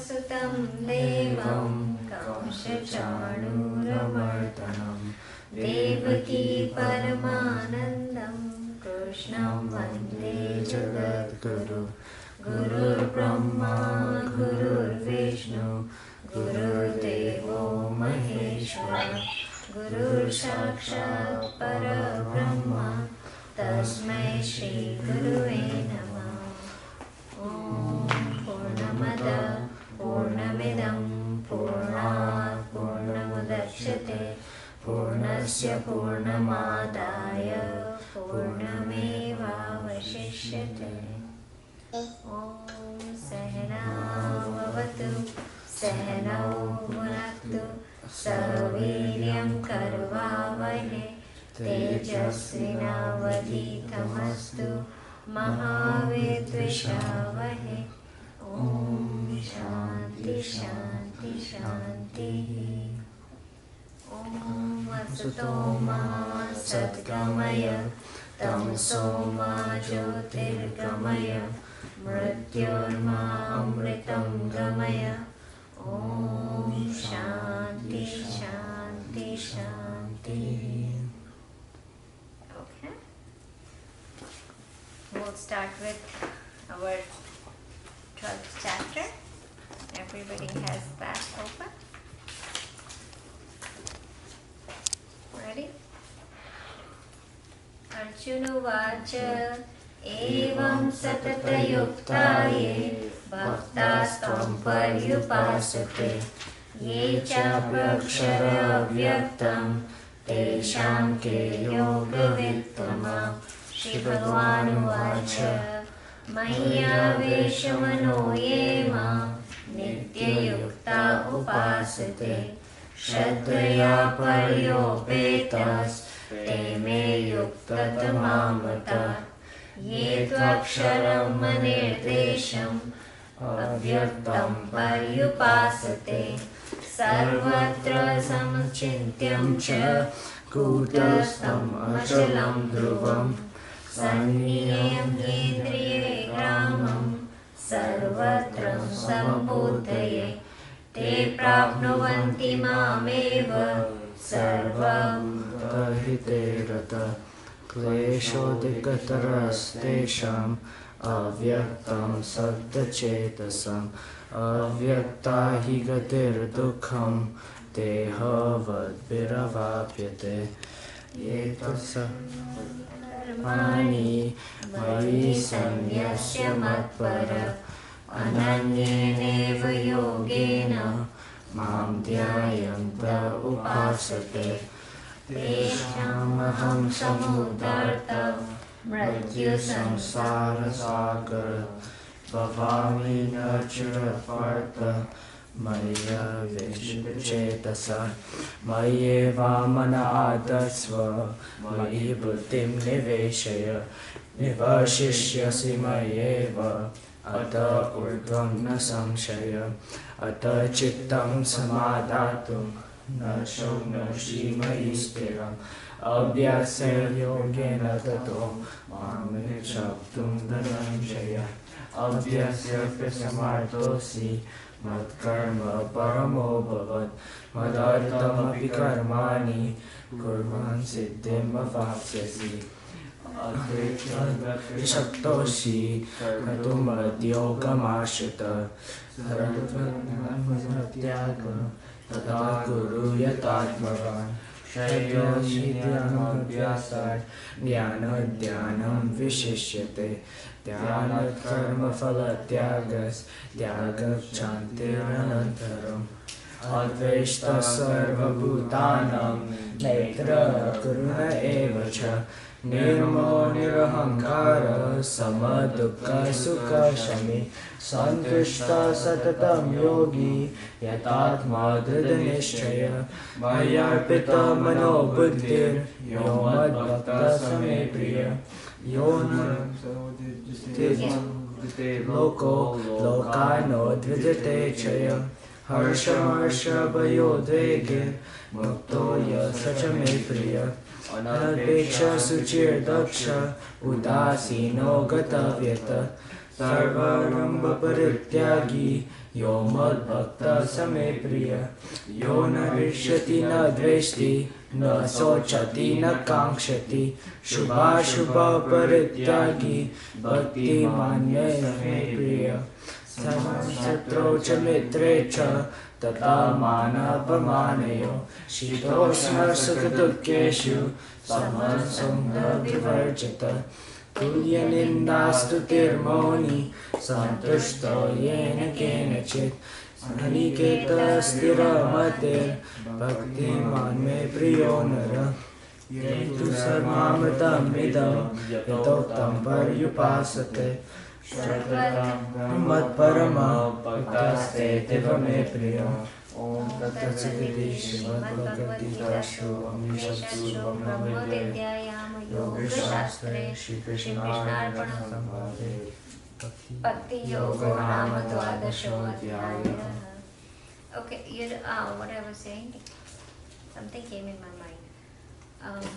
सुतं देवं कंसचाणूरमर्दनं देवकी परमानन्दं कृष्णं वन्दे जगद्गुरु गुरुर्ब्रह्मा गुरुर्विष्णु गुरुर्देवो महेश्वर गुरुर्साक्षात् परब्रह्म तस्मै श्री गुरुवे नमः। ॐ पूर्णमद पूर्णमिदं पूर्णात् पूर्णमुदच्यते पूर्णस्य पूर्णमादाय पूर्णमेवावशिष्यते। ॐ सहनाववतु सहनौ भुनक्तु सह वीर्यं करवावहै तेजस्विनावधीतमस्तु मा विद्विषावहै। ॐ शान्ति शान्ति शान्तिः। ॐ वसतो मा सद्गमय तमसो मा ज्योतिर्गमय मृत्योर्मामृतं गमय। ॐ शान्ति शान्ति शान्ति। Okay, we'll start with our 12th chapter. Everybody has that open. Ready? अर्जुनोवाच एवं सततयुक्ता ये भक्तास्त्वं पर्युपासते ये चाप्यक्षरव्यक्तं तेषां के योगवित्तमा। श्री भगवानुवाच मय्यावेशमनो ये मां नित्ययुक्ता उपासते श्रद्धया पर्योपेतास्ते मे युक्ततमा मताः। ये त्वक्षरं अनिर्देशम् अव्यक्तं पर्युपासते सर्वत्र समचिन्त्यं च कूटस्थम् अचलं ध्रुवं सन्नियम्येन्द्रिये ग्रामं सर्वत्र सम्बोधये ते प्राप्नुवन्ति मामेव सर्वहिते रतः। क्लेशोऽधिकतरस्तेषाम् अव्यक्तं सद्चेतसम् अव्यक्ता हि गतिर्दुःखं देहवद्भिरवाप्यते। ये कर्माणि मयि सन्न्यस्य मत्पर अनन्येनैव योगेन मां ध्यायन्त उपासते तेषामहं समुद्धर्तः मृत्युसंसारसागर भवामि न चिरपर्थ। मय्यवेशितचेतसः मय्येवामनादस्व मयि बुद्धिं निवेशय निवर्षिष्यसि मय्येव अत ऊर्ध्वं न संशय। अत चित्तं समादातुं न शक्नोषि मयि स्थिरम् अभ्यासेन ततो मां निश्चप्तुं धनञ्जय। अभ्यास्य समर्थोऽसि मत्कर्म परमो भवत् मदर्थमपि कर्माणि कुर्वन् सिद्धिम् अवाप्स्यसि। शक्तोषि कर्तुमद्योगमाश्रितः सर्वत्यागं तथा कुरु यथात्मवान्। श्रेयोऽभ्यासात् ज्ञानं विशिष्यते ध्यानात् कर्मफलत्यागस्त्यागच्छान्तिरनन्तरम्। अद्वेष्टः सर्वभूतानां मैत्रः करुण एव च निर्ममो निरहङ्कारः समदुःखसुखशमी सन्तुष्टः सततं योगी यतात्मा दृढनिश्चयः। मय्यर्पितो मनो बुद्धिर्यो मद्भक्तः स मे प्रियः। यो न लोको लोकानो द्विजते च यः हर्षमर्षभयोद्वेगैर्मुक्तो यः स च मे प्रियः। अनपेक्षः शुचिर्दक्षः उदासीनो गतव्यतः सर्वारम्भपरित्यागी Yo mad bhakta same priya. Yo na rishyati na dveshti. Na sochati na kankshati. Shubha shubha parityagi. Bhakti manye same priya. Samasatro cha mitre cha. Tata mana pamanayo. Shitosna sukadukeshu. Samasangha vivarjata. Tulya nindastu tirmoni. Santushto yena kenachit. Aniketa stira matir. Bhakti man me priyo nara. Yetu sarmamatam midam. Yatoktam paryupasate. Shraddhatam mat parama. Bhaktaste tiva me priyo. Om Tatsaviti Srimad Bhagavad Gita Shlovam Nishad Brahma Vidyayam Yoga Shastre Shri Krishna Arpanam Samvade Bhakti Yoga Nama Dvadasho Adhyaya. Okay, what I was saying, something came in my mind.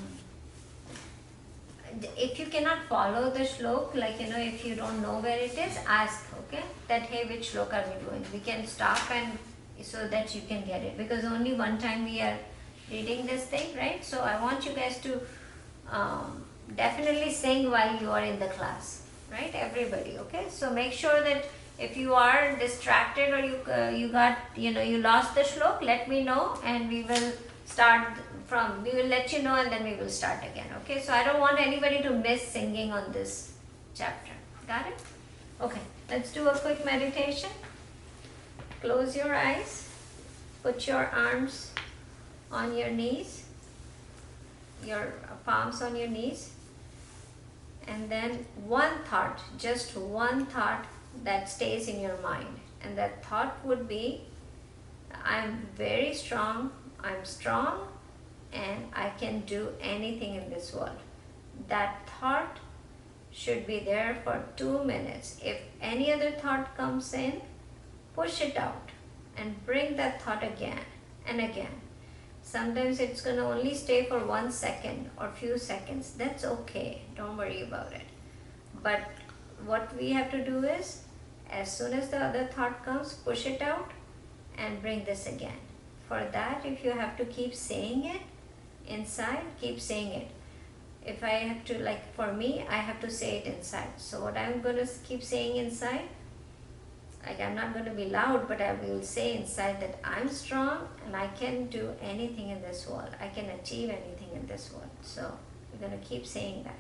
If you cannot follow the shlok, if you don't know where it is, ask, okay, that hey, which shlok are we doing? We can stop and so that you can get it, because only one time we are reading this thing, right? So I want you guys to definitely sing while you are in the class, right? Everybody, okay? So make sure that if you are distracted or you lost the shlok, let me know and we will let you know and then we will start again, okay? So I don't want anybody to miss singing on this chapter. Got it? Okay, let's do a quick meditation. Close your eyes, put your arms on your knees, your palms on your knees, and then one thought, just one thought that stays in your mind. And that thought would be, I'm very strong, I'm strong, and I can do anything in this world. That thought should be there for 2 minutes. If any other thought comes in, push it out and bring that thought again and again. Sometimes it's going to only stay for 1 second or few seconds. That's okay. Don't worry about it. But what we have to do is, as soon as the other thought comes, push it out and bring this again. For that, if you have to keep saying it inside, keep saying it. If I have to, for me, I have to say it inside. So what I'm going to keep saying inside, I'm not going to be loud, but I will say inside that I'm strong and I can do anything in this world. I can achieve anything in this world. So we're going to keep saying that.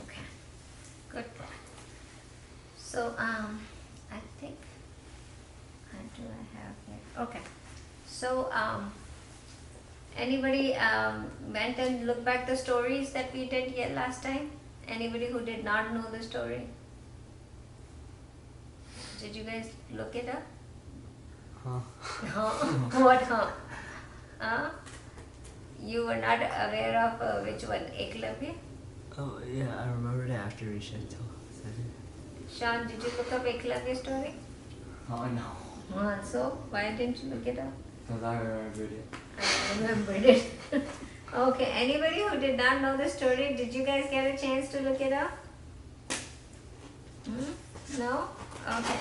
Okay, good. So do I have here? Okay. So, anybody went and looked back the stories that we did yet last time? Anybody who did not know the story? Did you guys look it up? Huh? What huh? Huh? You were not aware of which one? Eklavya? Oh, yeah, I remembered it after we said it. Sean, did you look up Eklavya's story? Oh, no. So, why didn't you look it up? Because I remembered it. I remembered it. Okay, anybody who did not know the story, did you guys get a chance to look it up? No? Okay.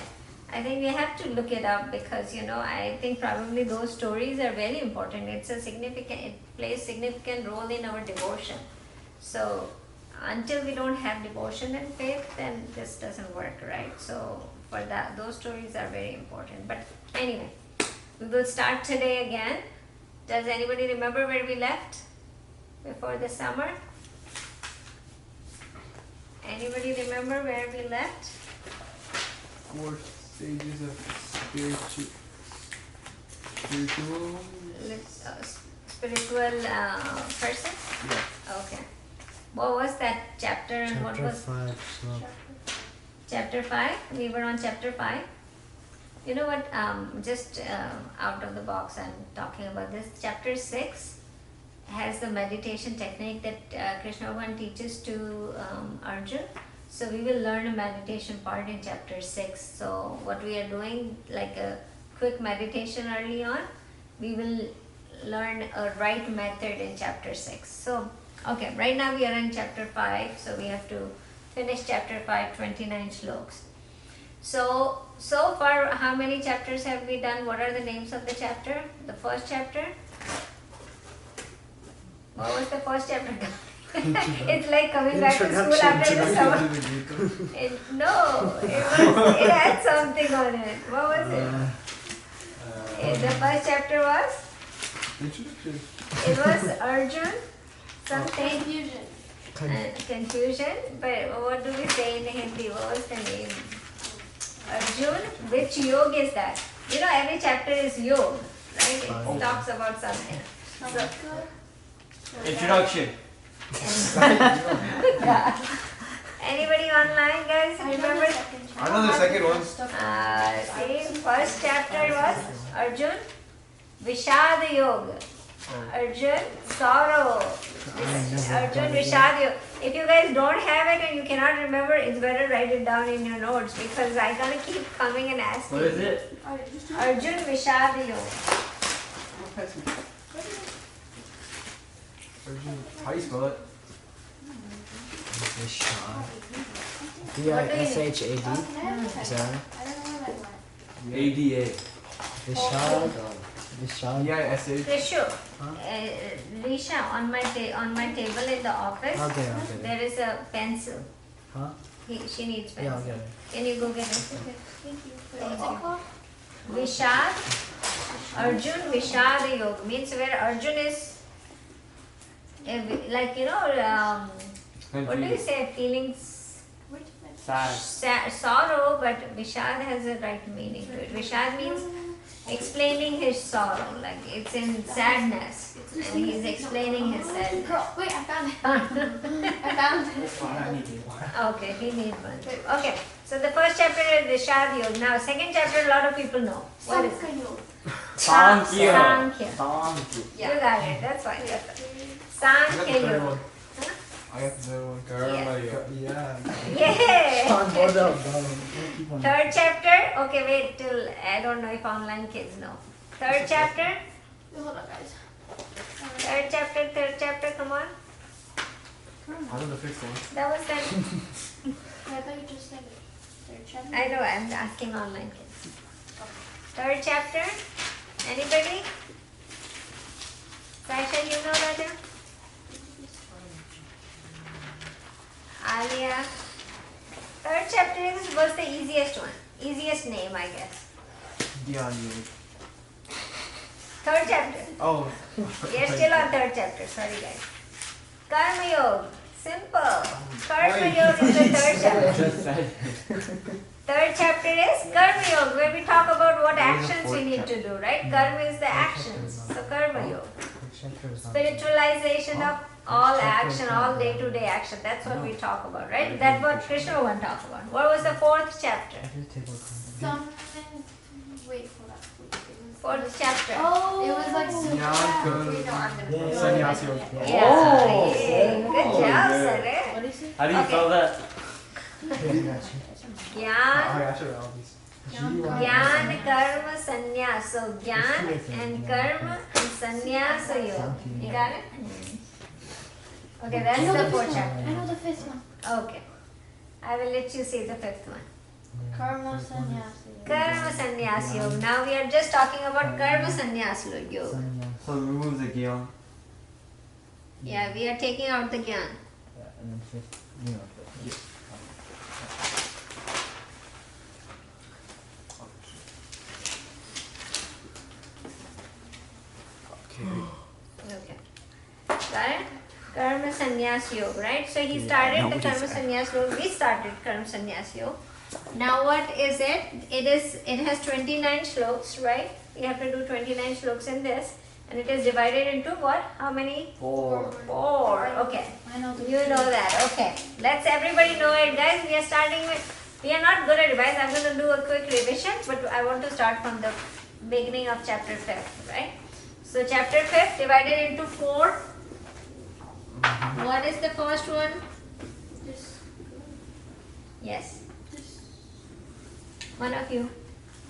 I think we have to look it up because, I think probably those stories are very important. It plays significant role in our devotion. So, until we don't have devotion and faith, then this doesn't work, right? So, for that, those stories are very important. But anyway, we will start today again. Does anybody remember where we left before the summer? Anybody remember where we left? 4 stages of spiritual Person? Yeah. Okay. What was that chapter and what was... Chapter 5. So. Chapter 5? We were on chapter 5. You know what, just out of the box I'm talking about this. Chapter 6 has the meditation technique that Krishna Bhagavan teaches to Arjun. So we will learn a meditation part in chapter 6. So what we are doing, like a quick meditation early on, we will learn a right method in chapter 6. So, okay, right now we are in chapter 5. So we have to finish chapter 5, 29 slokas. So far, how many chapters have we done? What are the names of the chapter? The first chapter? What was the first chapter? It's like coming back to school after the summer. It had something on it. What was it? The first chapter was? Introduction. It was Arjun, something. Confusion. But what do we say in Hindi? What was the name? Arjun, which yoga is that? Every chapter is yoga, right? It talks about something. So, Introduction. yeah. Anybody online, guys? Remember? I know the second one. First chapter was Arjun, Vishad Yoga. Arjun, sorrow. Arjun, Vishad Yoga. If you guys don't have it and you cannot remember, it's better write it down in your notes because I'm gonna keep coming and asking. What is it? Arjun, Vishad Yoga. How do you spell it? Vishad. V-I-S-H-A-D. Is that right? ADA. Vishad. Vishad. V-I-S-H. Rishu, Risha, on my table in the office, Okay. there is a pencil. Huh? She needs pencil. Yeah, I'll get it. Can you go get it? Thank you. Vishad, Arjun Vishad Yoga means where Arjun is like what do you say, feelings Sad. sorrow, but Vishad has a right meaning to it. Vishad means explaining his sorrow, like it's in sadness and he's explaining his sadness. Wait, I found it. I found it. Okay, he needs one. Okay, so the first chapter is Vishad Yoga. Now second chapter a lot of people know. What is it? Sankhya. Sankhya. Sankhya. You got it, that's fine. Sankhya Yoga. I got the third one. Karma Yoga. Yeah. Hold up, bro. Third chapter. Okay, wait till I don't know if online kids know. Third chapter. Hold on, guys. Third chapter. Come on. I know the fifth one. That was that. I thought you just said it. Third chapter. I know. I'm asking online kids. Third chapter. Anybody? Sasha, you know Raja? Alia. Third chapter was the easiest one. Easiest name, I guess. Dhyan Yoga. Third chapter. Oh. We are still on third chapter. Sorry, guys. Karma Yoga. Simple. Karma Yoga is the third chapter. Just said. Third chapter is Karma Yoga, where we talk about what actions we need to do, right? Karma is the actions. So Karma Yoga. Spiritualization of all action, all day-to-day action. That's what we talk about, right? That's what Krishna Bhagavan talk about. What was the fourth chapter? Something. Wait, hold up. Fourth chapter. Oh, it was like super. Yeah, Okay, no, I'm gonna. Sannyas yoga. Yeah. Oh. Good job, sir. What is it? How do you Okay. spell that? Gyan, I should have all these. Gyan, Karma, Sannyas. So Gyan and Karma and Sannyasa Yoga. You got it? Okay, I that's know the the fourth fifth one. chapter. I know the fifth one. Okay. I will let you see the fifth one. Karma sannyasa. Karma Sannyas Yoga. Now we are just talking about Karma Sannyas Yoga. So remove the gyan. Yeah, we are taking out the Gyan. And then fifth, you know, Okay. Got it? Karma Sannyas Yoga, right? So he started the Karma Sannyas Yoga. We started Karma Sannyas Yoga. Now what is it? It has 29 shloks, right? You have to do 29 shloks in this. And it is divided into what? How many? 4. 4. Okay. I know the You know that. Okay. Let's everybody know it, guys. We are starting with, we are not good at revise. I'm going to do a quick revision, but I want to start from the beginning of chapter 5, right? So chapter 5 divided into 4. What is the first one? Yes. One of you.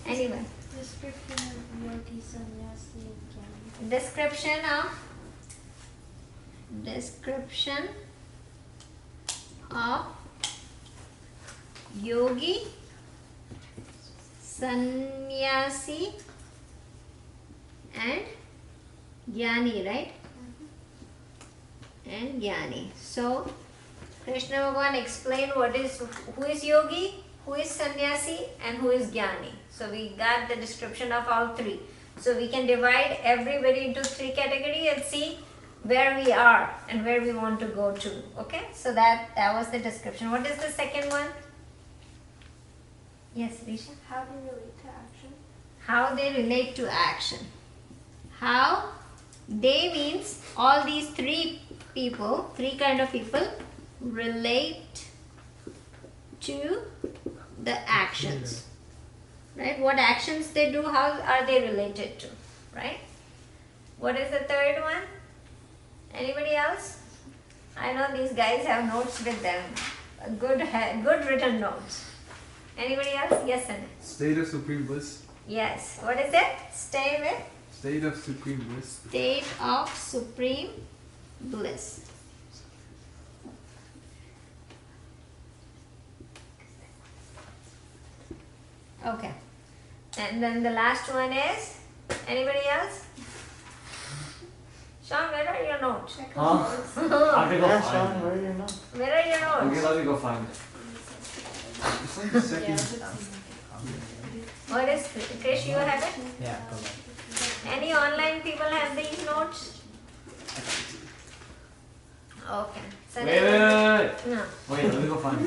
Anyone. Description of yogi sannyasi jnana. Description of yogi, sannyasi and jnani, right? And jnani. So Krishna Bhagavan explained who is yogi, who is sannyasi, and who is jnani. So we got the description of all three. So we can divide everybody into 3 categories and see where we are and where we want to go to. Okay, so that was the description. What is the second one? Yes, Risha. How do you relate to action? How they relate to action. How they means all these 3 people, 3 kind of people relate to the actions. Right? What actions they do, how are they related to? Right? What is the third one? Anybody else? I know these guys have notes with them. Good written notes. Anybody else? Yes, Anna. State of supreme bliss. Yes. What is it? Stay with State of supreme bliss. state of supreme bliss. Okay. And then the last one is, anybody else? Sean, where are your notes? Huh? I have to go Yeah, find Sean, it. where are your notes? Where are your Okay, notes? let me go find it. It's like the second. What is, Krish, you have it? Yeah, go back. Any online people have these notes? Okay. So Wait. No. Wait, let me go find it.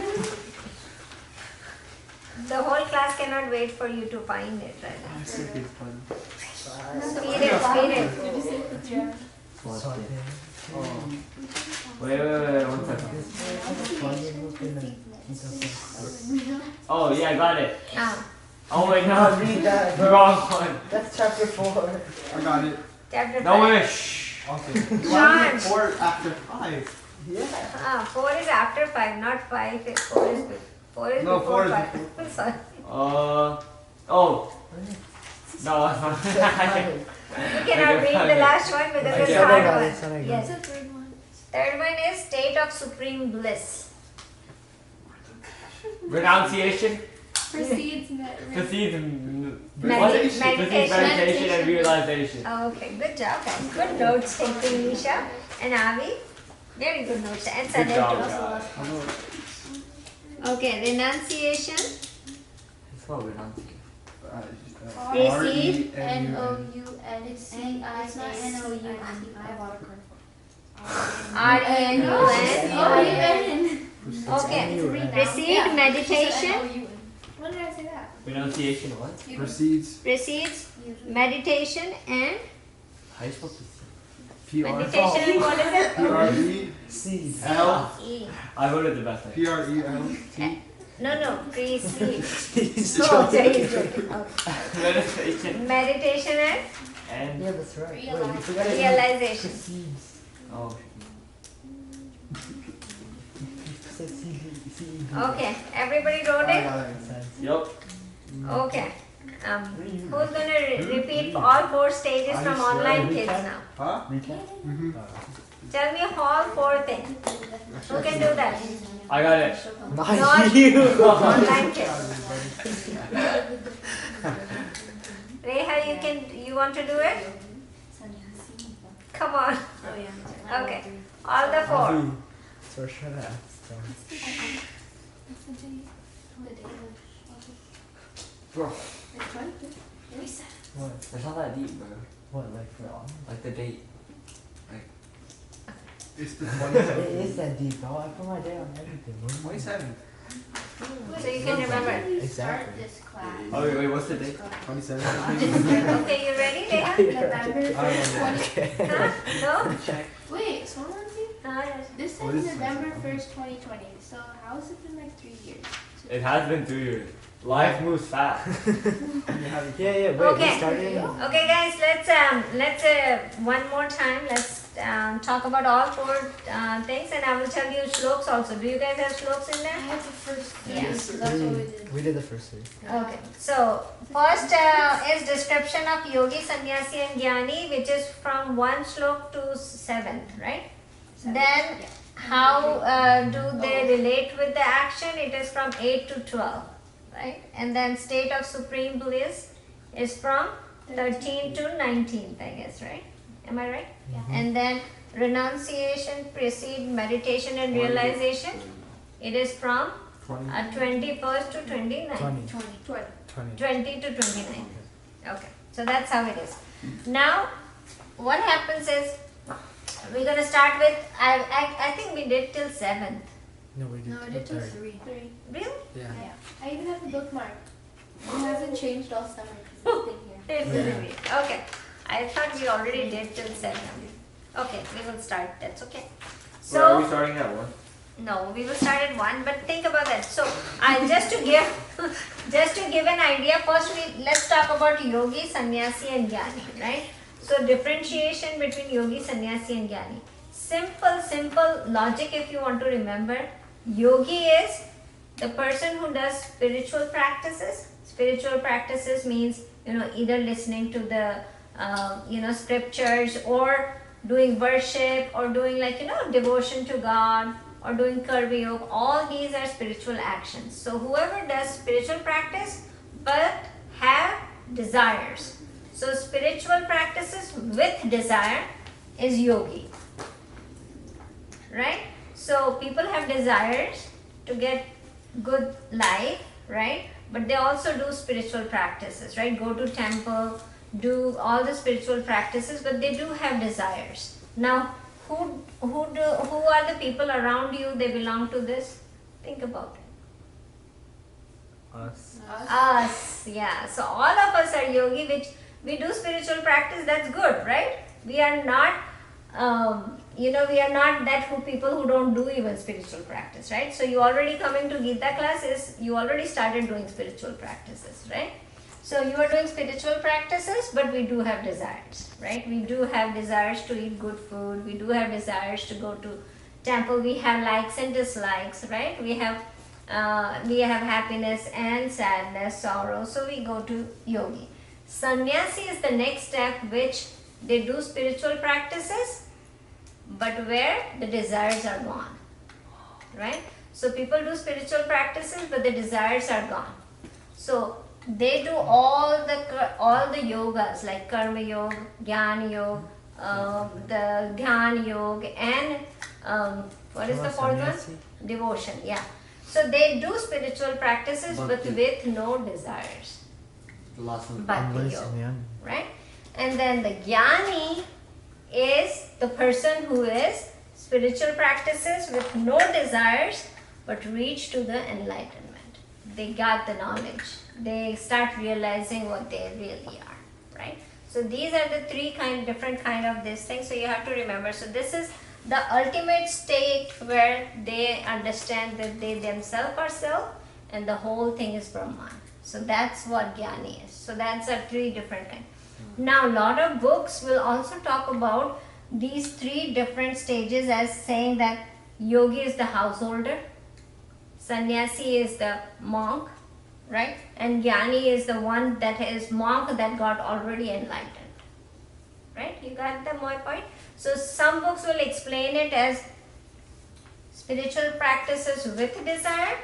The whole class cannot wait for you to find it, right? I think it's fun. Speed it, speed it. Did you say the chair? What's So, this? Oh. Wait, 1 second. Oh, yeah, I got it. Ah, Oh, wait, no. Read that. The wrong one. That's chapter 4. I got it. chapter 5. No, wait, shh. Okay. Sean. 4 after 5. Yeah. 4 is after 5, not 5. 4 is before. 4 is No, before 4 is 5. Sorry. Oh. No, that's not. You cannot read the last one because it's Okay. hard That's one. what I got. Yes. What's the third one? Third one is state of supreme bliss. Renunciation. Precedes Precedes Meditation. meditation and realization. Okay, good job, guys. Good notes taking, Nisha and Avi. Very good notes. And Good Sanay job, too. guys. Okay, renunciation. It's not renunciation. Receive. N-O-U-N-C-I-A-C-I. It's not N-O-U-N. I have autocorrect. R-E-N-U-N. O-U-N. Okay. N-U-N. Receive meditation. What did I Renunciation what? Proceeds. precedes meditation and How you supposed to say? meditation and what is it? Seeds. L. E. I voted the best. P-R-E-L-T. No, precedes. No, there is it. Okay. Meditation Meditation and and Yeah, that's right. Wait, you Realize. forgot it. realization. Seeds. oh. You said C-E-D. Okay, everybody wrote I it? got it. Makes sense. Yup. Okay. Who's gonna repeat all 4 stages from online kids now? Huh? Recap? Mm-hmm. Tell me all 4 things. Who can do that? I got it. Not Not you. online kids. Reha, you want to do it? Come on. Oh yeah. Okay. All the 4. So shut up. So. Bro, What? it's not that deep, bro. What, like for all? Like the date. It's the It 27th. is that deep, bro. I put my day on everything. What do you mean? 27th. So you can remember. Exactly. Start this class. Oh wait, what's the date? 27th. Okay, you ready, Reha? November I don't 1st, 20. Huh? No? Wait, so one thing. Yes. This What says is November this? 1st, 2020. So how has it been like 3 years? It has been 2 years. Life moves fast. Yeah, yeah, wait. Okay. We started in... Okay, guys, let's one more time. Let's talk about all 4 things, and I will tell you shloks also. Do you guys have shloks in I there? had the first Yeah. three, so that's what we did. We did the first 3. Okay. So first is description of yogi, sannyasi, and jnani, which is from 1 shlok to 7th, right? Then how do they relate with the action? It is from 8 to 12, right? And then state of supreme bliss is from 13 to 19th, I guess, right? Am I right? Yeah. And then renunciation precedes meditation and realization. It is from 21st to 29th. 20. 20. 20. 20 to 29. Okay, so that's how it is. Now, what happens is we're gonna start with I think we did till 7th. No, we did. No, I did till third. 3. Really? Yeah. Yeah. I even have the bookmark. It hasn't changed all summer because it's been here. Really? Okay. I thought we already did till 7th. Okay, we will start. That's okay. So are we So starting at 1? no, we will start at 1. But think about that. So I just to give an idea. First, let's talk about yogi, sannyasi, and jnani. Right? So differentiation between yogi, sannyasi, and jnani. Simple logic if you want to remember. Yogi is the person who does spiritual practices. Spiritual practices means, either listening to the, scriptures, or doing worship, or doing devotion to God, or doing karma yoga. All these are spiritual actions. So whoever does spiritual practice but have desires. So spiritual practices with desire is yogi. Right? So people have desires to get good life, right? But they also do spiritual practices, right? Go to temple, do all the spiritual practices, but they do have desires. Now, who are the people around you? They belong to this. Think about it. Us. Us, yeah. So all of us are yogi, which we do spiritual practice. That's good, right? We are not, we are not that who people who don't do even spiritual practice, right? So you already coming to Gita classes, you already started doing spiritual practices, right? So you are doing spiritual practices, but we do have desires, right? We do have desires to eat good food. We do have desires to go to temple. We have likes and dislikes, right? We have happiness and sadness, sorrow. So we go to yogi. Sannyasi is the next step, which they do spiritual practices, but where the desires are gone, right? So people do spiritual practices, but the desires are gone. So they do all the yogas like karma yoga, jnana yoga, the dhyan yoga, and what is the fourth one? Devotion. Yeah. So they do spiritual practices, but with no desires. The last one. Bhakti yoga, right? And then the jnani is the person who is spiritual practices with no desires but reach to the enlightenment. they got the knowledge. They start realizing what they really are, right? So these are the three different kind of this thing. So you have to remember. So this is the ultimate state where they understand that they themselves are self and the whole thing is Brahman. So that's what Jnani is. So that's a three different kind. Now, a lot of books will also talk about these three different stages as saying that yogi is the householder, sannyasi is the monk, right? And Jnani is the one that is monk that got already enlightened, right? You got my point? So some books will explain it as spiritual practices with desire,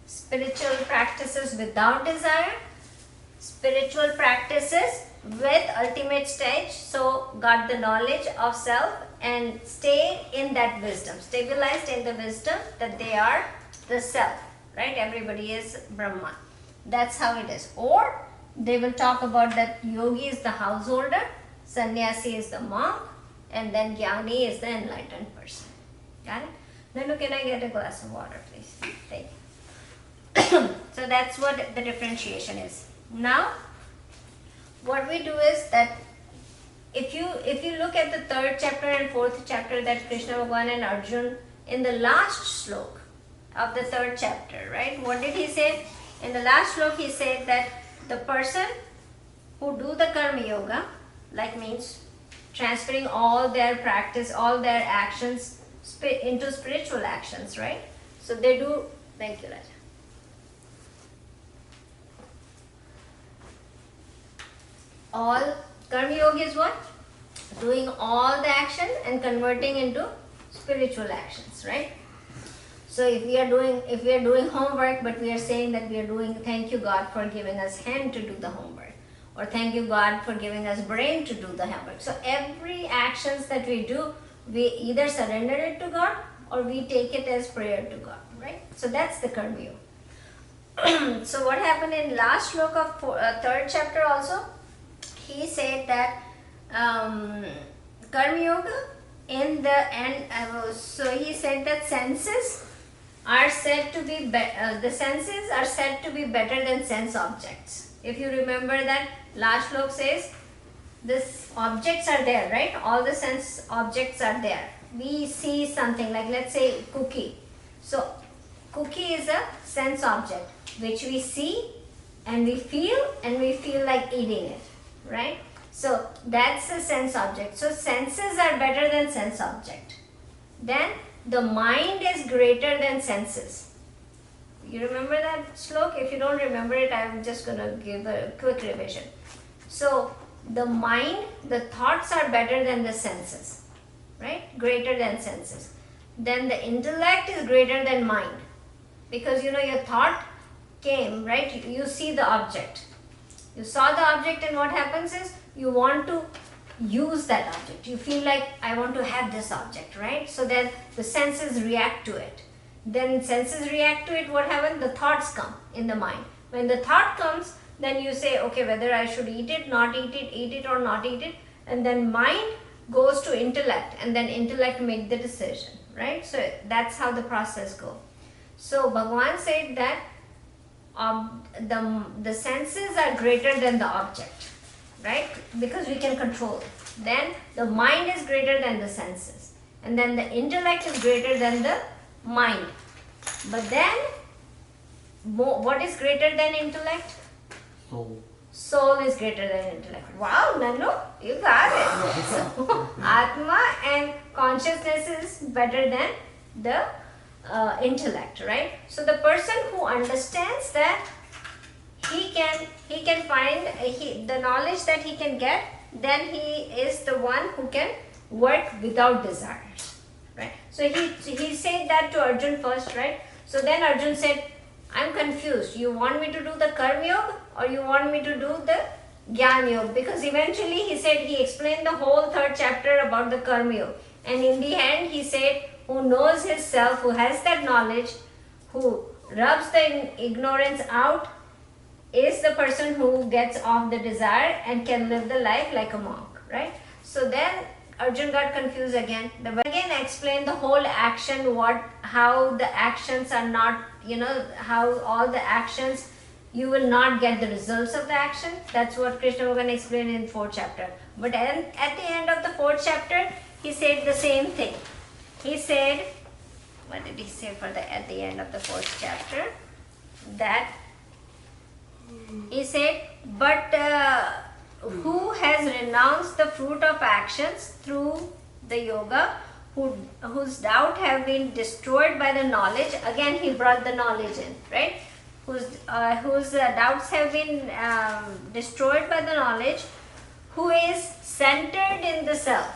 spiritual practices without desire, spiritual practices with ultimate stage, so got the knowledge of self and stay in that wisdom, stabilized in the wisdom that they are the self, right? Everybody is Brahman. That's how it is. Or they will talk about that yogi is the householder, sannyasi is the monk, and then Jnani is the enlightened person. Got it? Nanu, can I get a glass of water, please? Thank you. So that's what the differentiation is. Now, what we do is that if you look at the third chapter and fourth chapter that Krishna Bhagavan and Arjun in the last slok of the third chapter, right? What did he say? In the last slok he said that the person who do the karma yoga, like means transferring all their practice, all their actions into spiritual actions, right? So they do, thank you Raja. All karma yoga is what? Doing all the action and converting into spiritual actions, right? So if we are doing homework, but we are saying that we are doing, thank you God for giving us hand to do the homework, or thank you God for giving us brain to do the homework. So every actions that we do, we either surrender it to God or we take it as prayer to God, right? So that's the karma yoga. So what happened in last slok of third chapter also? He said that karma yoga in the end, so he said that senses are said to be the senses are said to be better than sense objects. If you remember that last slok says this objects are there, right? All the sense objects are there. We see something like, let's say, cookie. So cookie is a sense object which we see and we feel like eating it, right? So that's a sense object. So senses are better than sense object. Then the mind is greater than senses. You remember that slok? If you don't remember it, I'm just going to give a quick revision. So the mind, the thoughts are better than the senses, right? Greater than senses. Then the intellect is greater than mind, because your thought came, right? You see the object. You saw the object, and what happens is you want to use that object. You feel like, I want to have this object, right? So then the senses react to it. Then senses react to it, what happens? The thoughts come in the mind. When the thought comes, then you say, okay, whether I should eat it, not eat it or not eat it. And then mind goes to intellect, and then intellect make the decision, right? So that's how the process goes. So Bhagavan said that the senses are greater than the object, right? Because we can control it. Then the mind is greater than the senses, and then the intellect is greater than the mind. But then what is greater than intellect? Soul. Soul is greater than intellect. Wow, Nanu, you got it. So Atma and consciousness is better than the intellect, right? So the person who understands that he can find the knowledge that he can get, then he is the one who can work without desires, right? So he said that to Arjun first, right? So then Arjun said, I'm confused. You want me to do the karma yoga or you want me to do the jnana yoga? Because eventually he said, he explained the whole third chapter about the karma yoga, and in the end he said, who knows his self, who has that knowledge, who rubs the ignorance out, is the person who gets off the desire and can live the life like a monk, right? So then Arjun got confused again. Again explain the whole action, how the actions are not, how all the actions, you will not get the results of the action. That's what Krishna Bhagavan explained in 4th chapter. But at the end of the 4th chapter, he said the same thing. He said, what did he say at the end of the 4th chapter? That he said, but who has renounced the fruit of actions through the yoga, whose doubt have been destroyed by the knowledge. Again he brought the knowledge in, right? Whose doubts have been destroyed by the knowledge, who is centered in the self,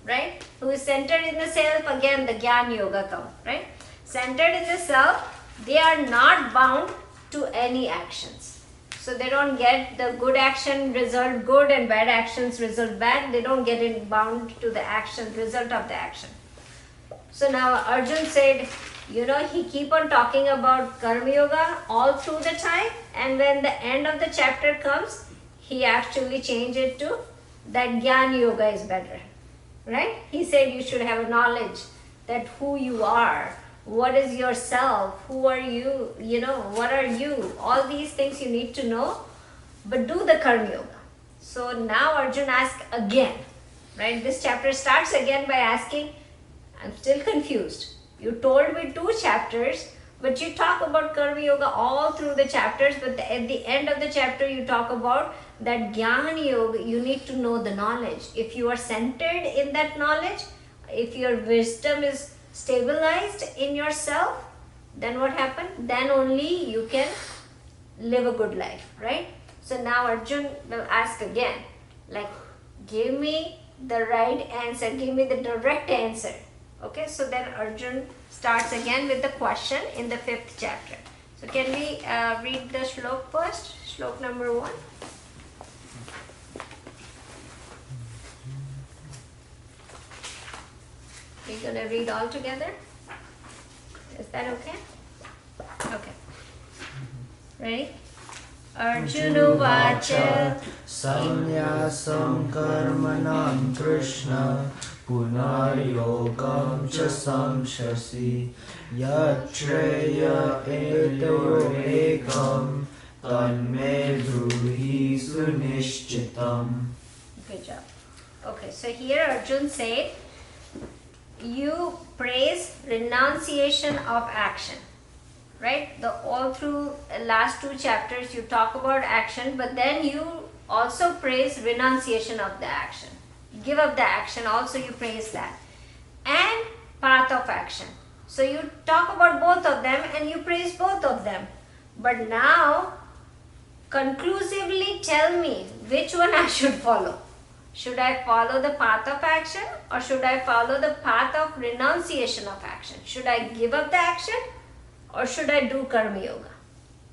right? Who is centered in the self. Again the Gyan Yoga come, right? Centered in the self, they are not bound to any actions. So they don't get the good action result good and bad actions result bad. They don't get it bound to the action, result of the action. So now Arjun said, he keep on talking about Karma Yoga all through the time, and when the end of the chapter comes, he actually changed it to that Gyan Yoga is better, right? He said you should have a knowledge that who you are, what is yourself, who are you, what are you, all these things you need to know, but do the Karma Yoga. So now Arjun asked again, right? This chapter starts again by asking, I'm still confused. You told me 2 chapters, but you talk about Karma Yoga all through the chapters, but at the end of the chapter you talk about that Jnana Yoga, you need to know the knowledge. If you are centered in that knowledge, if your wisdom is stabilized in yourself, then what happened? Then only you can live a good life, right? So now Arjun will ask again, like, give me the right answer, give me the direct answer. Okay, so then Arjun starts again with the question in the 5th chapter. So can we read the shlok first? Shlok number 1. We're going to read all together. Is that okay? Okay. Ready? Arjunuvacha Sanyasam karmanam Krishna Punaryogam cha samshasi Yatreya ekam Tanme bruhi sunishchitam. Good job. Okay, so here Arjun said, you praise renunciation of action, right? All through last 2 chapters you talk about action, but then you also praise renunciation of the action. Give up the action, also you praise that. And path of action. So you talk about both of them and you praise both of them. But now, conclusively tell me which one I should follow. Should I follow the path of action or should I follow the path of renunciation of action? Should I give up the action or should I do Karma Yoga?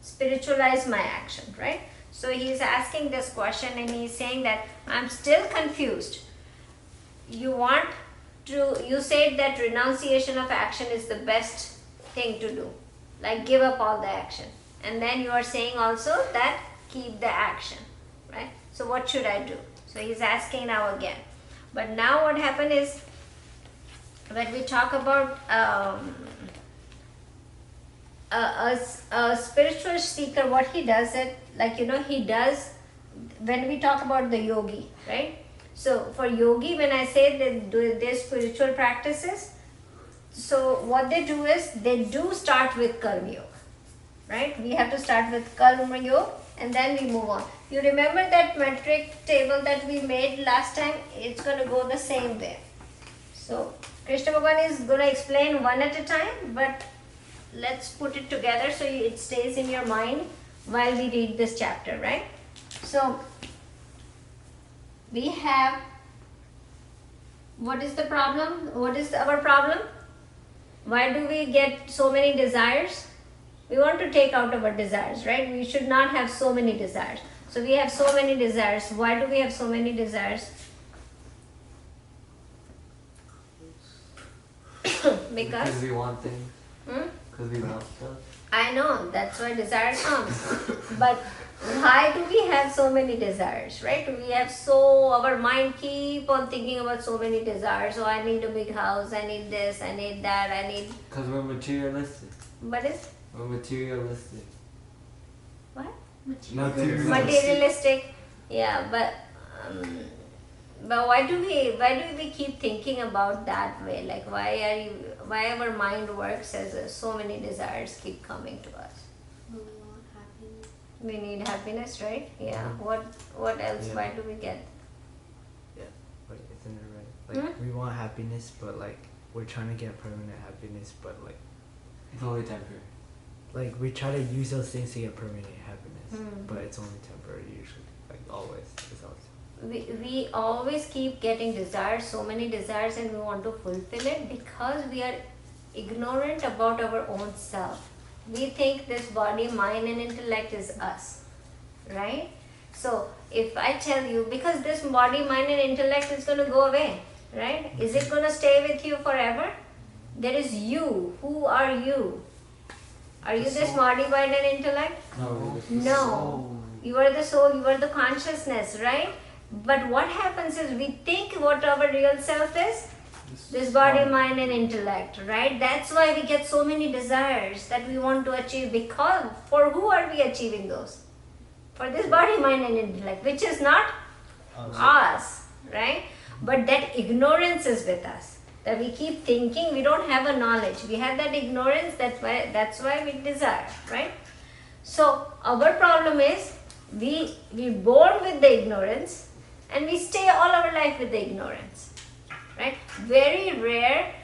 Spiritualize my action, right? So he's asking this question and he's saying that I'm still confused. You said that renunciation of action is the best thing to do. Like give up all the action. And then you are saying also that keep the action, right? So what should I do? So he's asking now again. But now what happened is, when we talk about a spiritual seeker, what he does it, he does, when we talk about the yogi, right? So for yogi, when I say they do their spiritual practices, so what they do is, they do start with Karma Yoga, right? We have to start with Karma Yoga and then we move on. You remember that metric table that we made last time? It's going to go the same way. So Krishna Bhagavan is going to explain one at a time, but let's put it together so it stays in your mind while we read this chapter, right? So we have, what is the problem? What is our problem? Why do we get so many desires? We want to take out our desires, right? We should not have so many desires. So we have so many desires. Why do we have so many desires? Because we want things. Because we want stuff. I know, that's why desire comes. But Why do we have so many desires, right? Our mind keep on thinking about so many desires. So I need a big house, I need this, I need that, I need... Because we're materialistic. What is... We're materialistic. What? Materialistic. Yeah, but why do we keep thinking about that way? Like why our mind works as so many desires keep coming to us? We want happiness. We need happiness, right? Yeah. What else? Yeah. Why do we get? Yeah, but isn't it right? Like we want happiness, but like we're trying to get permanent happiness, but like It's only temporary. like we try to use those things to get permanent happiness, Hmm. but it's only temporary usually. Like always, it's always. We always keep getting desires, so many desires, and we want to fulfill it because we are ignorant about our own self. We think this body, mind and intellect is us, right? So if I tell you, because this body, mind and intellect is going to go away, right? Is it going to stay with you forever? There is you. Who are you? Are you this body, mind and intellect? No. You are the soul, you are the consciousness, right? But what happens is we think what our real self is. This body, mind and intellect, right? That's why we get so many desires that we want to achieve, because for who are we achieving those? For this body, mind and intellect, which is not us, right? But that ignorance is with us. That we keep thinking we don't have a knowledge. We have that ignorance, that's why we desire, right? So our problem is we born with the ignorance and we stay all our life with the ignorance, right? Very rare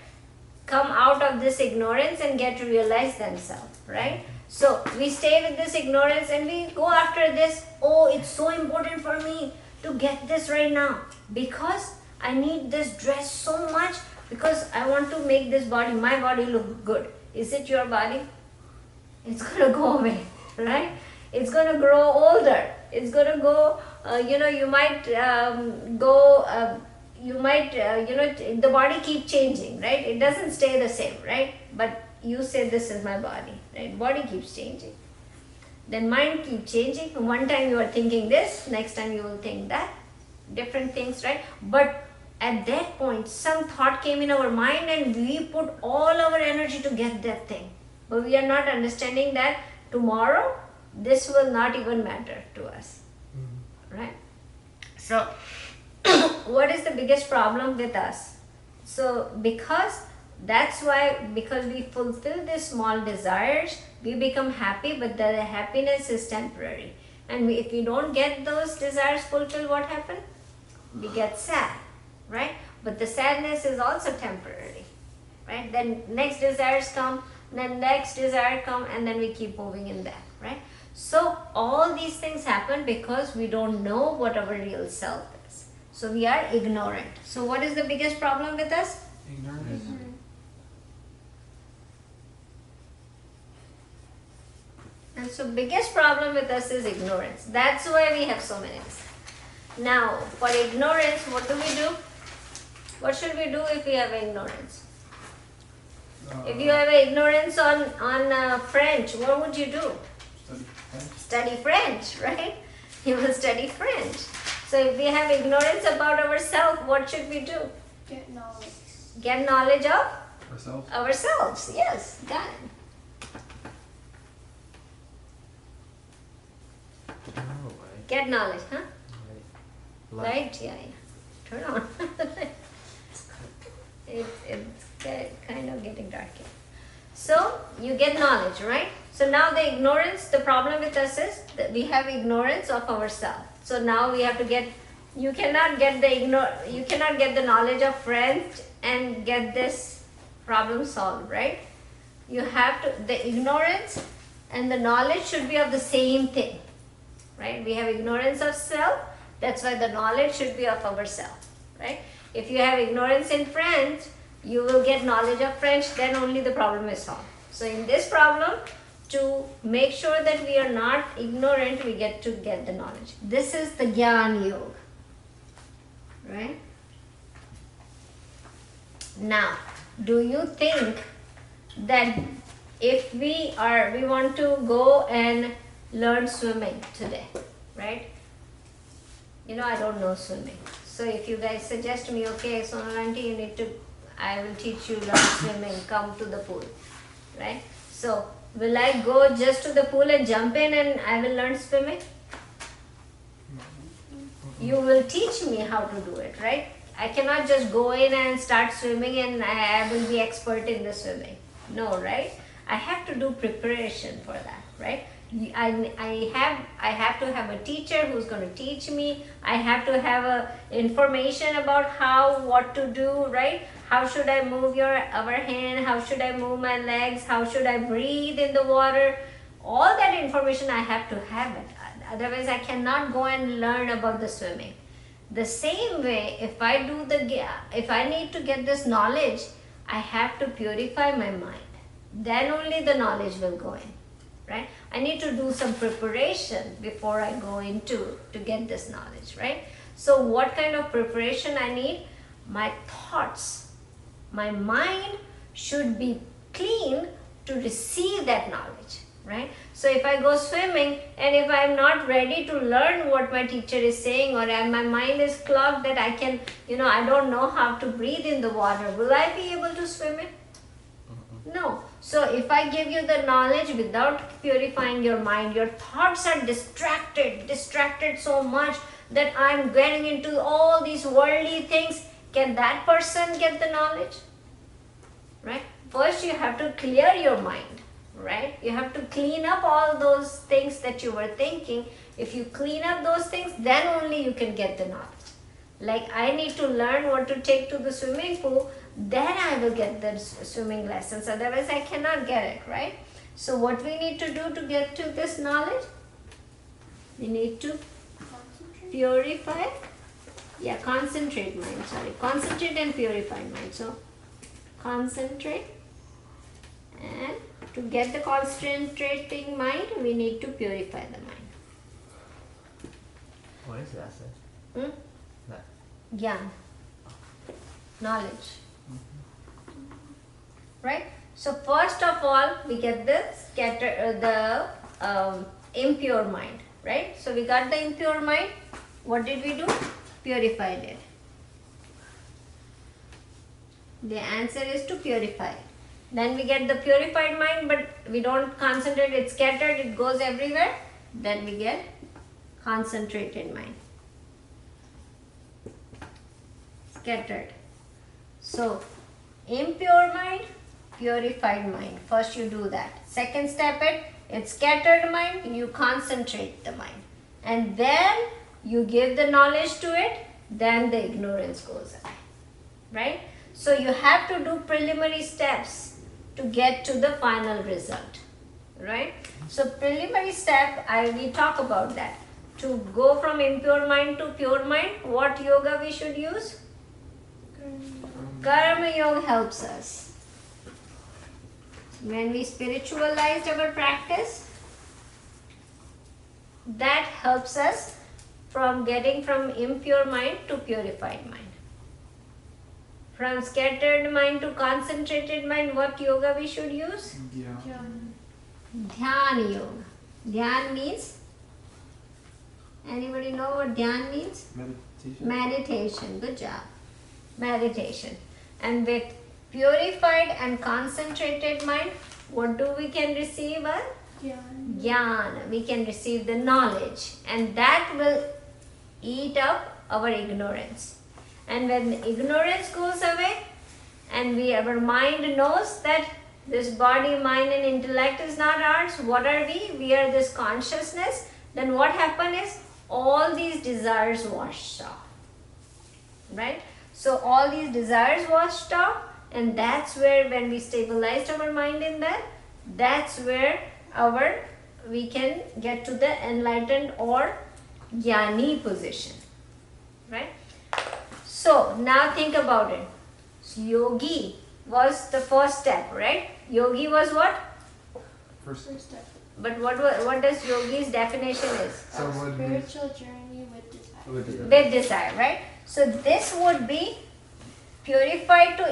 come out of this ignorance and get to realize themselves, right? So we stay with this ignorance and we go after this. Oh, it's so important for me to get this right now because I need this dress so much, because I want to make this body, my body look good. Is it your body? It's gonna go away, right? It's gonna grow older. It's gonna go, you might the body keep changing, right? It doesn't stay the same, right? But you say this is my body, right? Body keeps changing. Then mind keeps changing. One time you are thinking this, next time you will think that. Different things, right? But at that point, some thought came in our mind and we put all our energy to get that thing. But we are not understanding that tomorrow, this will not even matter to us, right? So, what is the biggest problem with us? So, because we fulfill these small desires, we become happy, but the happiness is temporary. And if we don't get those desires fulfilled, what happens? We get sad, right? But the sadness is also temporary, right? Then next desires come, then next desire come, and then we keep moving in that, right? So all these things happen because we don't know what our real self is. So we are ignorant. So what is the biggest problem with us? Ignorance. And so biggest problem with us is ignorance. That's why we have so many. Now, for ignorance, what do we do? What should we do if we have ignorance? If you have ignorance on French, what would you do? Study French, right? You will study French. So if we have ignorance about ourselves, what should we do? Get knowledge. Get knowledge of Ourselves. ourselves. Yes, got it. Oh, right. Get knowledge, huh? Right. Light, yeah. Turn on. It's kind of getting dark here. So you get knowledge, right? So now the ignorance, the problem with us is that we have ignorance of ourselves. So now we have to get. You cannot get the knowledge of French and get this problem solved, right? You have to. The ignorance and the knowledge should be of the same thing, right? We have ignorance of self. That's why the knowledge should be of ourselves, right? If you have ignorance in French, you will get knowledge of French, then only the problem is solved. So in this problem, to make sure that we are not ignorant, we get to get the knowledge. This is the Gyan Yoga, right? Now, do you think that if we want to go and learn swimming today, right? I don't know swimming. So if you guys suggest me, okay, Sonal auntie, I will teach you learn swimming, come to the pool, right? So will I go just to the pool and jump in and I will learn swimming? You will teach me how to do it, right? I cannot just go in and start swimming and I will be expert in the swimming. No, right? I have to do preparation for that, right? I have to have a teacher who's going to teach me. I have to have information about what to do, right? How should I move our hand? How should I move my legs? How should I breathe in the water? All that information I have to have it. Otherwise, I cannot go and learn about the swimming. The same way, if I need to get this knowledge, I have to purify my mind. Then only the knowledge will go in, right? I need to do some preparation before I go into to get this knowledge, right? So what kind of preparation I need? My thoughts, my mind should be clean to receive that knowledge, right? So if I go swimming and if I'm not ready to learn what my teacher is saying, or my mind is clogged that I can, I don't know how to breathe in the water, will I be able to swim it? No. So if I give you the knowledge without purifying your mind, your thoughts are distracted so much that I'm getting into all these worldly things. Can that person get the knowledge? Right? First you have to clear your mind, right? You have to clean up all those things that you were thinking. If you clean up those things, then only you can get the knowledge. Like I need to learn what to take to the swimming pool, then I will get the swimming lessons. Otherwise I cannot get it, right? So what we need to do to get to this knowledge? We need to purify. Concentrate mind, concentrate and purify mind. So concentrate, and to get the concentrating mind, we need to purify the mind. What is that, sir? That. Gyan, knowledge, right? So first of all, we get the impure mind, right? So we got the impure mind. What did we do? Purified it. The answer is to purify. Then we get the purified mind, but we don't concentrate, it's scattered, it goes everywhere. Then we get concentrated mind. Scattered. So, impure mind, purified mind. First you do that. Second step, it's scattered mind, you concentrate the mind. And then you give the knowledge to it, then the ignorance goes away. Right? So you have to do preliminary steps to get to the final result. Right? So preliminary step, we talk about that. To go from impure mind to pure mind, what yoga we should use? Karma yoga helps us. When we spiritualized our practice, that helps us from getting from impure mind to purified mind. From scattered mind to concentrated mind, what yoga we should use? Dhyan yoga. Dhyan means? Anybody know what dhyan means? Meditation. Meditation. Good job. Meditation. And with purified and concentrated mind, what do we can receive? Jnana. We can receive the knowledge, and that will eat up our ignorance. And when ignorance goes away, and our mind knows that this body, mind and intellect is not ours, what are we? We are this consciousness. Then what happens is, all these desires washed off. Right? So all these desires washed off, and that's where, when we stabilized our mind in that, that's where we can get to the enlightened or jnani position. Right? So now think about it. So yogi was the first step, right? Yogi was what? First step. But what does yogi's definition is? Spiritual journey with desire. With desire, right? So this would be purified to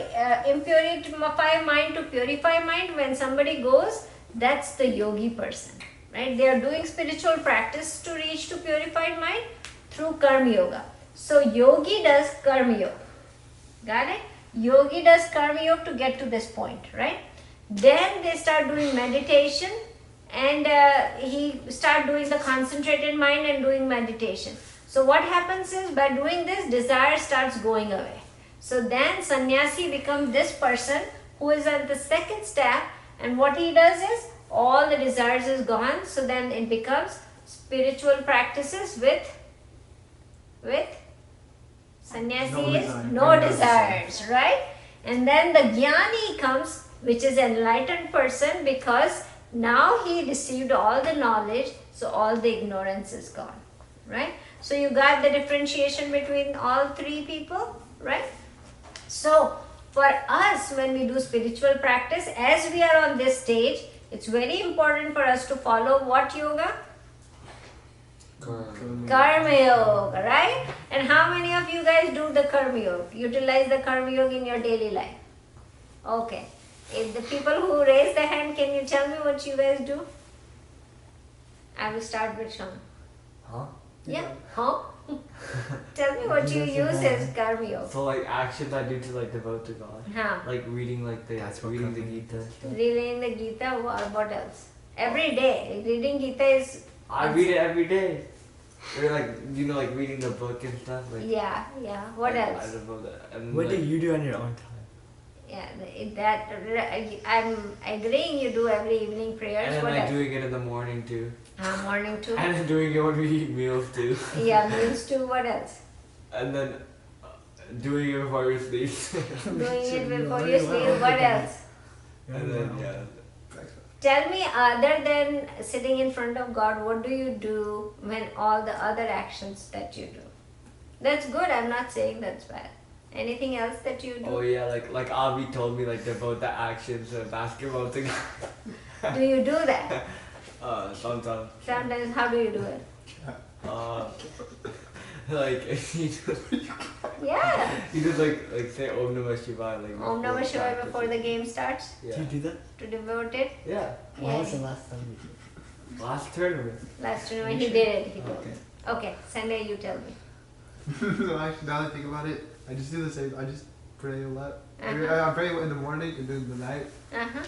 impurify mind to purify mind. When somebody goes, that's the yogi person. right? They are doing spiritual practice to reach to purified mind through karma yoga. So yogi does karma yoga. Got it? Yogi does karma yoga to get to this point, right? Then they start doing meditation, and he start doing the concentrated mind and doing meditation. So what happens is, by doing this, desire starts going away. So then sannyasi becomes this person who is at the second step, and what he does is, all the desires is gone. So then it becomes spiritual practices with sannyasi No is desire. no desires, right? And then the jnani comes, which is enlightened person, because now he received all the knowledge, so all the ignorance is gone, right? So you got the differentiation between all three people, right? So for us, when we do spiritual practice, as we are on this stage, it's very important for us to follow what yoga? Karma yoga, right? And how many of you guys do the karma yoga? Utilize the karma yoga in your daily life? Okay. If the people who raise their hand, can you tell me what you guys do? I will start with Sean. Huh? Yeah. Huh? Tell me what you use as karma yoga. So like actions I do to like devote to God. Huh. Like reading like the That's what reading the karma Gita. and stuff. Reading the Gita, or what else? Every day. Reading Gita is... I read it every day. Or like like reading the book and stuff. Like Yeah. What like, else? I don't know that. And What do like, you do on your own time? Yeah, I'm agreeing you do every evening prayers. and then What like else? doing it in the morning too. Morning too. And then doing it when we eat meals too. Yeah, meals too. What else? And then doing it before you sleep. Doing So it you before already you sleep. went What over else? and then yeah. Tell me, other than sitting in front of God, what do you do when all the other actions that you do? That's good. I'm not saying that's bad. Anything else that you do? Oh yeah, like Avi told me like devote the actions of basketball to Do you do that? sometimes. Sometimes. How do you do it? Like Yeah. you just like say Om Namah Shivaya like Om before Namah Shivaya practice. before the game starts. Yeah. Do you do that? To devote it. Yeah. When was Yeah. the last time you did it? Last tournament. Last time when You he sure? did it, he told Okay. me. Okay, Sunday you tell me. No, actually, now that I think about it, I just do the same. I just pray a lot. Uh-huh. I pray in the morning and then the night. Uh-huh.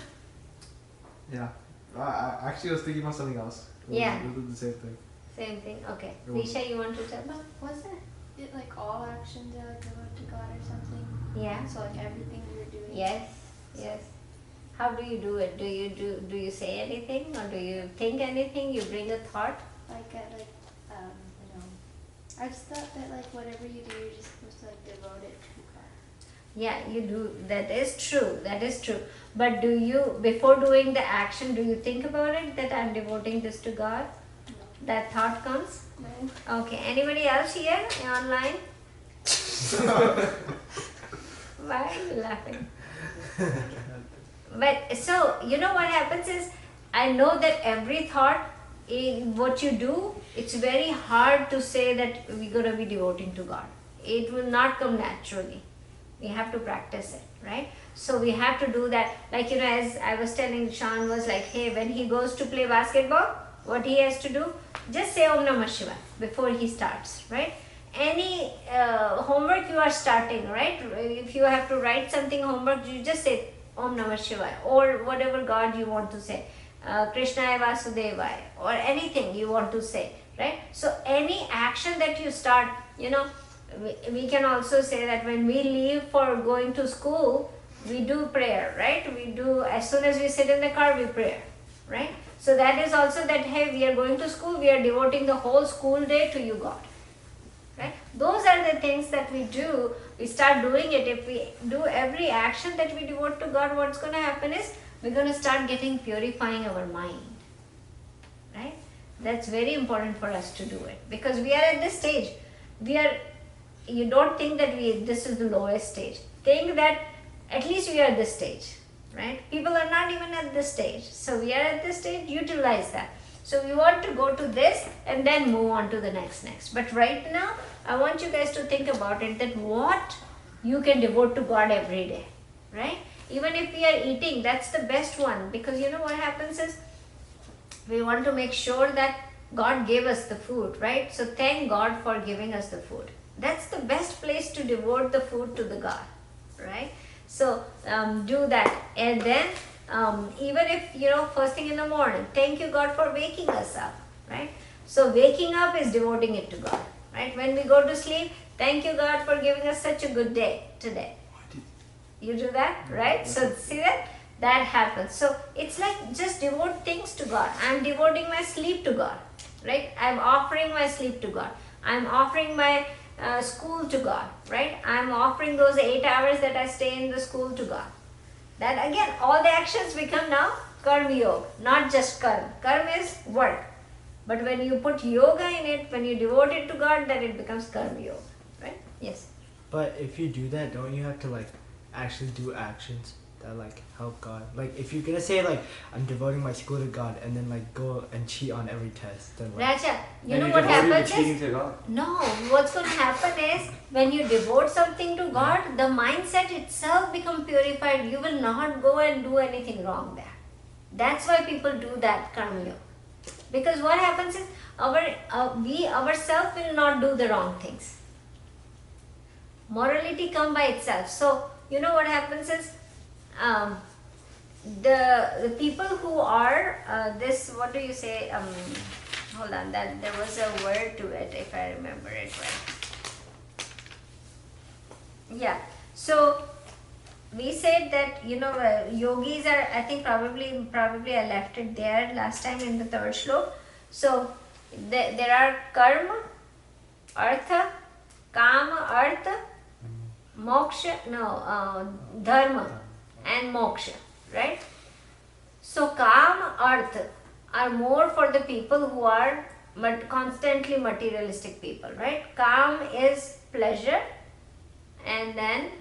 Yeah. I actually was thinking about something else. Yeah. It was the same thing. Same thing. Okay. It was- Lisha, you want to tell me? But wasn't it like all actions are like devoted to God or something? Yeah. So like everything you're doing. Yes. How do you do it? Do you say anything, or do you think anything? You bring a thought? I just thought that like whatever you do, you're just supposed to like devote it to God. Yeah, you do. That is true. But do you, before doing the action, do you think about it that I'm devoting this to God? That thought comes? No. Okay. Anybody else here online? Why are you laughing? But so, you know what happens is, I know that every thought, in what you do, it's very hard to say that we're going to be devoting to God. It will not come naturally. We have to practice it, right? So we have to do that. Like, as I was telling Sean, was like, hey, when he goes to play basketball, what he has to do, just say Om Namah Shivaya before he starts, right? Any homework you are starting, right? If you have to write something homework, you just say Om Namah Shivaya, or whatever God you want to say, Krishnaya Vasudevaya, or anything you want to say, right? So any action that you start, we can also say that when we leave for going to school, we do prayer, right? We do, as soon as we sit in the car, we pray, right? So that is also that, hey, we are going to school, we are devoting the whole school day to you, God. Right? Those are the things that we do. We start doing it. If we do every action that we devote to God, what's going to happen is we're going to start purifying our mind. Right? That's very important for us to do it, because we are at this stage. You don't think that this is the lowest stage. Think that at least we are at this stage. Right? People are not even at this stage. So we are at this stage, utilize that. So we want to go to this and then move on to the next. But right now, I want you guys to think about it, that what you can devote to God every day, right? Even if we are eating, that's the best one, because what happens is, We want to make sure that God gave us the food, right? So thank God for giving us the food. That's the best place to devote the food to the God, right? So do that. And then even if, first thing in the morning, thank you God for waking us up, right? So waking up is devoting it to God, right? When we go to sleep, thank you God for giving us such a good day today. You do that, right? So see that? That happens. So it's like just devote things to God. I'm devoting my sleep to God, right? I'm offering my sleep to God. I'm offering my school to God, right? I'm offering those 8 hours that I stay in the school to God. That again, all the actions become now karma yoga, not just karma. Karma is work. But when you put yoga in it, when you devote it to God, then it becomes karma yoga, right? Yes. But if you do that, don't you have to like actually do actions that like help God? Like if you're gonna say like I'm devoting my school to God and then like go and cheat on every test, then like, Raja, you And know you what devoted happens to cheating is, to God. no, what's going to happen is when you devote something to God, the mindset itself become purified. You will not go and do anything wrong there. That's why people do that karma yoga. Because what happens is we ourselves will not do the wrong things. Morality come by itself. So you know what happens is the people who are this, what do you say, hold on, that there was a word to it if I remember it right. Yeah, so we said that yogis are, I think probably I left it there last time in the third shlok. So there are karma, artha, kama, artha, moksha, dharma and moksha, right? So kama, artha are more for the people who are constantly materialistic people, right? Kam is pleasure, and then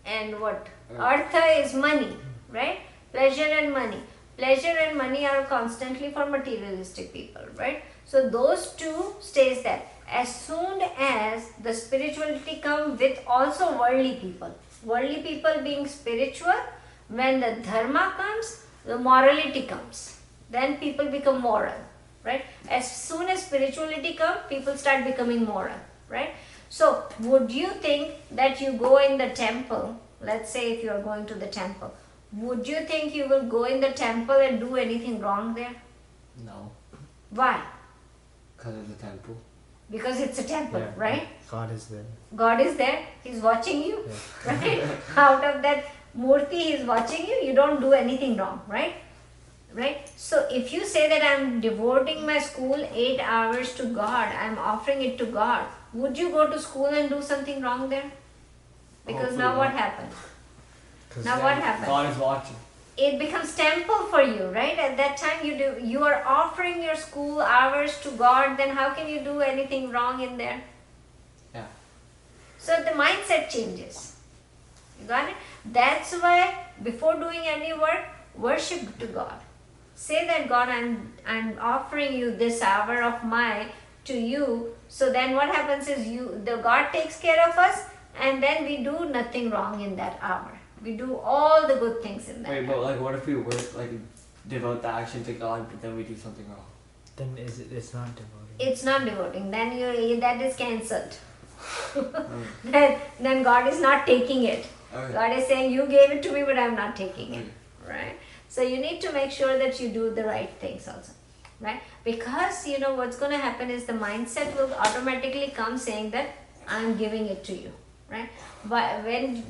and what? Artha is money, right? Pleasure and money. Pleasure and money are constantly for materialistic people, right? So those two stays there. As soon as the spirituality comes with also worldly people being spiritual, when the dharma comes, the morality comes. Then people become moral, right? As soon as spirituality comes, people start becoming moral, right? So would you think that you go in the temple, let's say if you are going to the temple, would you think you will go in the temple and do anything wrong there? No. Why? Because of the temple. Because it's a temple, yeah, right? God is there. God is there, He's watching you, Yeah. right? Out of that murti, He's watching you, you don't do anything wrong, right? Right? So if you say that I'm devoting my school 8 hours to God, I'm offering it to God, would you go to school and do something wrong there? Because Hopefully now what not. happened? 'Cause Now what happened? God is watching. It becomes temple for you, right? At that time you are offering your school hours to God, then how can you do anything wrong in there? Yeah. So the mindset changes. You got it? That's why before doing any work, worship to God. Say that God, I'm offering you this hour of mine to you. So then what happens is the God takes care of us, and then we do nothing wrong in that hour. We do all the good things in that Wait, hour. but like, what if we work, like, devote the action to God, but then we do something wrong? Then it's not devoting. It's not devoting. Then that is cancelled. then God is not taking it. Okay. God is saying, you gave it to me, but I'm not taking it. Okay. Right? So you need to make sure that you do the right things also. Right? Because what's going to happen is the mindset will automatically come saying that I'm giving it to you. Right? But when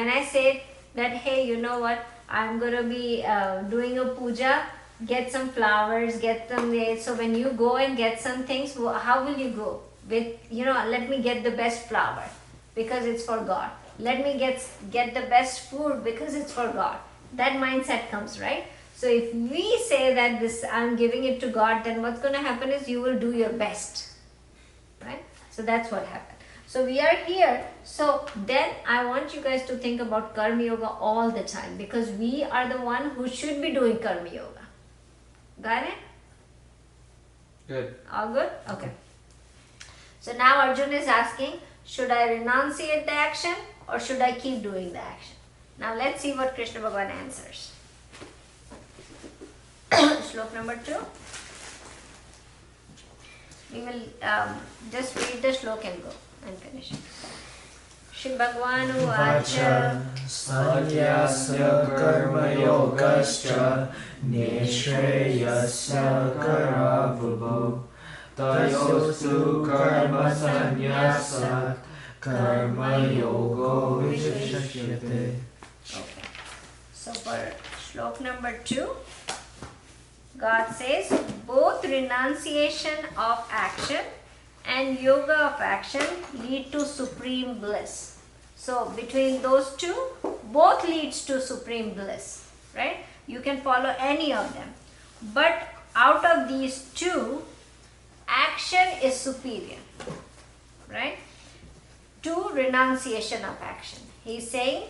I say that, hey, you know what, I'm going to be doing a puja, get some flowers, get them there. So when you go and get some things, how will you go? With, let me get the best flower because it's for God. Let me get the best food because it's for God. That mindset comes, right? So if we say that I'm giving it to God, then what's going to happen is you will do your best, right? So that's what happened. So we are here. So then I want you guys to think about karma yoga all the time, because we are the one who should be doing karma yoga. Got it? Good. All good? Okay. So now Arjun is asking, should I renunciate the action or should I keep doing the action? Now let's see what Krishna Bhagavan answers. Shlok number 2. We will just read the shlok and go and finish it. Shri Bhagwan Uvacha Satyasya karma yogascha nishreyasya karabhubu tayosu karma sannyasat karma yogo vishashyate. Okay. So for shlok number 2, God says both renunciation of action and yoga of action lead to supreme bliss. So between those two, both leads to supreme bliss, right? You can follow any of them. But out of these two, action is superior, right? To renunciation of action. He's saying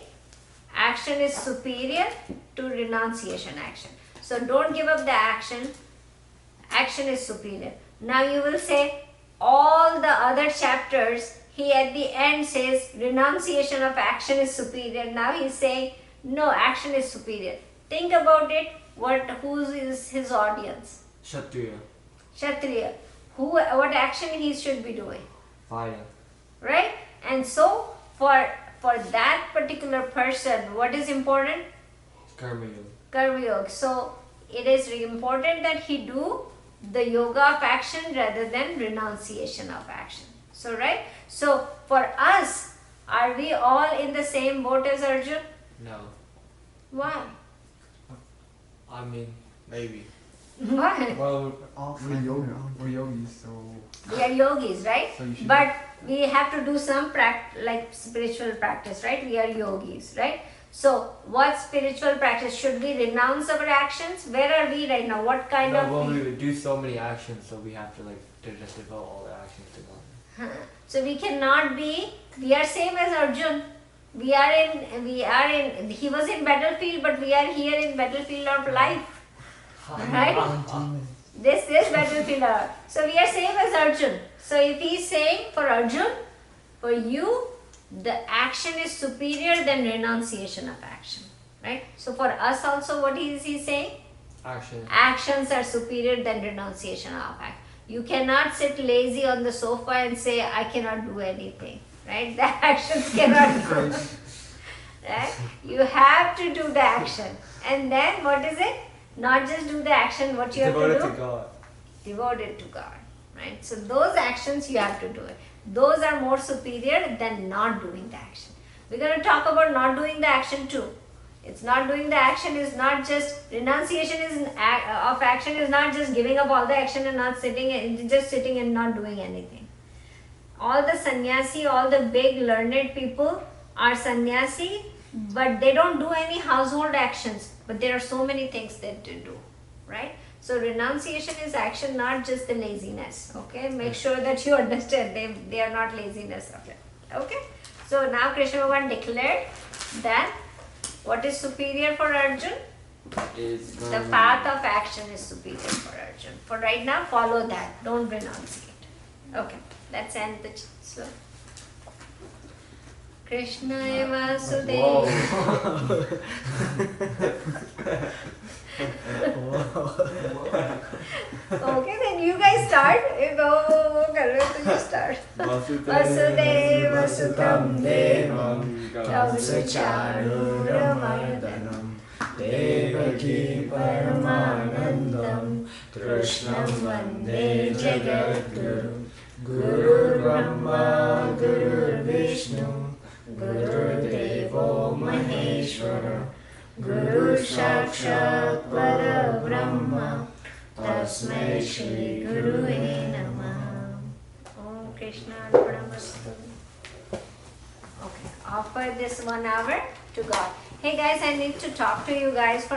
action is superior to renunciation action. So don't give up the action. Action is superior. Now you will say all the other chapters, he at the end says renunciation of action is superior. Now he's saying no, action is superior. Think about it. Who is his audience? Kshatriya. Kshatriya. What action he should be doing? Fire. Right? And so for that particular person, what is important? Karma yoga. Karma yoga. So it is important that he do the yoga of action rather than renunciation of action. So right? So for us, are we all in the same boat as Arjun? No. Why? I mean, maybe. Why? Well, We're yogis, so We are yogis, right? So you should- But we have to do some like spiritual practice, right? We are yogis, right? So what spiritual practice? Should we renounce our actions? Where are we right now? What kind no, of... well, we would do so many actions, so we have to just devote all the actions to God. So we cannot be, we are same as Arjun. He was in battlefield, but we are here in battlefield of life. Right? This is battlefield. So we are same as Arjun. So if he is saying for Arjun, for you, the action is superior than renunciation of action. Right? So for us also, what is he saying? Action. Actions are superior than renunciation of action. You cannot sit lazy on the sofa and say, I cannot do anything. Right? The actions cannot go. Right? You have to do the action. And then what is it? Not just do the action, what you have to Devoted do? to God. Devote it to God. Right? So those actions you have to do it. Those are more superior than not doing the action. We're going to talk about not doing the action too. It's not doing the action is not just renunciation of action is not just giving up all the action and not sitting and not doing anything. All the sannyasi, all the big learned people are sannyasi, but they don't do any household actions. But there are so many things that they do, right? So renunciation is action, not just the laziness. Okay, make sure that you understand they are not laziness of it. Okay, so now Krishna Bhagavan declared that what is superior for Arjun? Is The path of action is superior for Arjun. For right now, follow that. Don't renunciate. Okay, let's end the slow. Krishna Vasudeva. Okay, then you guys start. You start. Vasudeva Sutam Devam Kamsacharuramardanam Devaki Paramanandam Krishnam Vande Jagadguru Guru Brahma Guru Vishnu Guru Devo Maheshwara Guru Sakshat Parabrahma Tasmai Shri Guru Namah. Om Krishna Arpanamastu. Okay, offer this 1 hour to God. Hey guys, I need to talk to you guys for